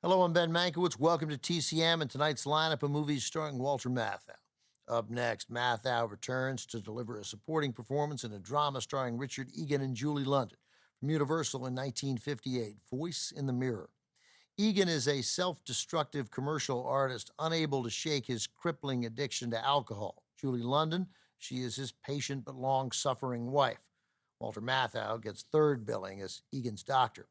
Hello, I'm Ben Mankiewicz. Welcome to TCM and tonight's lineup of movies starring Walter Matthau. Up next, Matthau returns to deliver a supporting performance in a drama starring Richard Egan and Julie London from Universal in 1958, Voice in the Mirror. Egan is a self-destructive commercial artist unable to shake his crippling addiction to alcohol. Julie London, she is his patient but long-suffering wife. Walter Matthau gets third billing as Egan's doctor.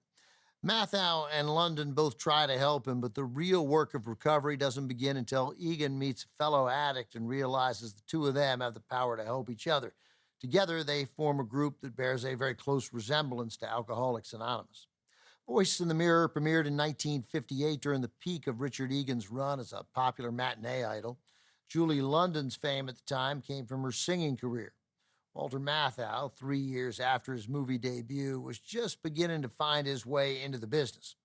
Matthau and London both try to help him, but the real work of recovery doesn't begin until Egan meets a fellow addict and realizes the two of them have the power to help each other. Together, they form a group that bears a very close resemblance to Alcoholics Anonymous. Voice in the Mirror premiered in 1958 during the peak of Richard Egan's run as a popular matinee idol. Julie London's fame at the time came from her singing career. Walter Matthau, 3 years after his movie debut, was just beginning to find his way into the business.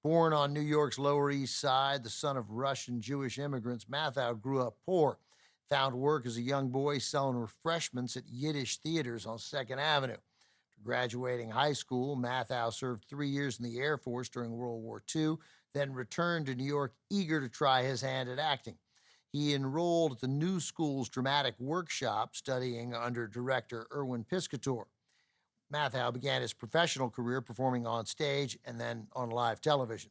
Born on New York's Lower East Side, the son of Russian Jewish immigrants, Matthau grew up poor, found work as a young boy selling refreshments at Yiddish theaters on 2nd Avenue. After graduating high school, Matthau served 3 years in the Air Force during World War II, then returned to New York eager to try his hand at acting. He enrolled at the New School's dramatic workshop, studying under director Erwin Piscator. Matthau began his professional career performing on stage and then on live television.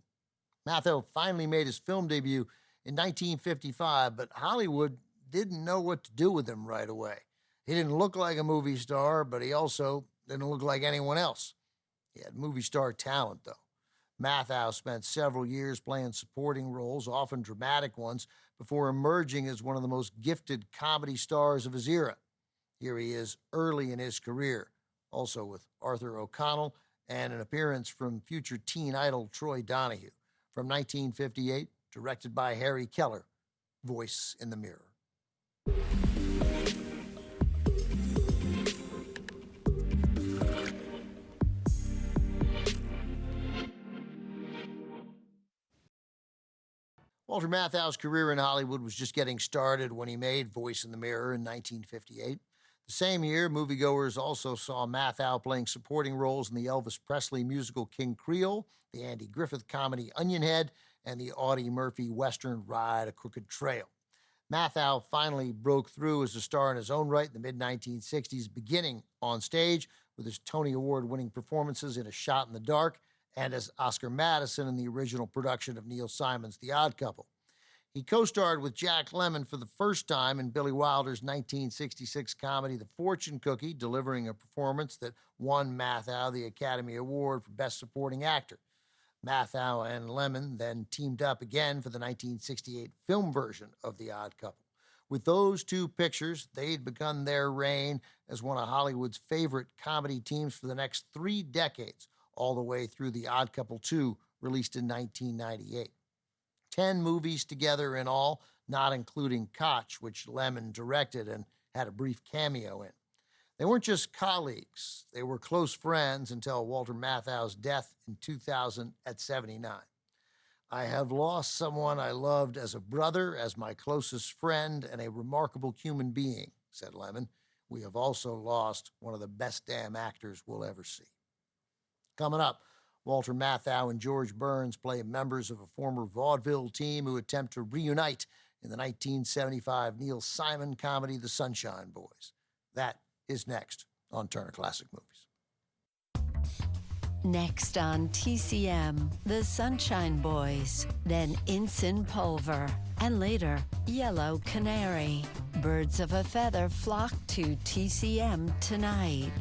Matthau finally made his film debut in 1955, but Hollywood didn't know what to do with him right away. He didn't look like a movie star, but he also didn't look like anyone else. He had movie star talent, though. Matthau spent several years playing supporting roles, often dramatic ones, before emerging as one of the most gifted comedy stars of his era. Here he is early in his career, also with Arthur O'Connell and an appearance from future teen idol Troy Donahue. From 1958, directed by Harry Keller, Voice in the Mirror. Walter Matthau's career in Hollywood was just getting started when he made Voice in the Mirror in 1958. The same year, moviegoers also saw Matthau playing supporting roles in the Elvis Presley musical King Creole, the Andy Griffith comedy Onionhead, and the Audie Murphy Western Ride a Crooked Trail. Matthau finally broke through as a star in his own right in the mid-1960s, beginning on stage with his Tony Award-winning performances in A Shot in the Dark and as Oscar Madison in the original production of Neil Simon's The Odd Couple. He co-starred with Jack Lemmon for the first time in Billy Wilder's 1966 comedy The Fortune Cookie, delivering a performance that won Matthau the Academy Award for Best Supporting Actor. Matthau and Lemmon then teamed up again for the 1968 film version of The Odd Couple. With those two pictures, they'd begun their reign as one of Hollywood's favorite comedy teams for the next 3 decades, all the way through The Odd Couple 2, released in 1998. 10 movies together in all, not including Koch, which Lemmon directed and had a brief cameo in. They weren't just colleagues, they were close friends until Walter Matthau's death in 2000 at 79. "I have lost someone I loved as a brother, as my closest friend, and a remarkable human being," said Lemmon. "We have also lost one of the best damn actors we'll ever see." Coming up, Walter Matthau and George Burns play members of a former vaudeville team who attempt to reunite in the 1975 Neil Simon comedy The Sunshine Boys. That is next on Turner Classic Movies. Next on TCM, The Sunshine Boys, then Ensign Pulver, and later Yellow Canary. Birds of a feather flock to TCM tonight.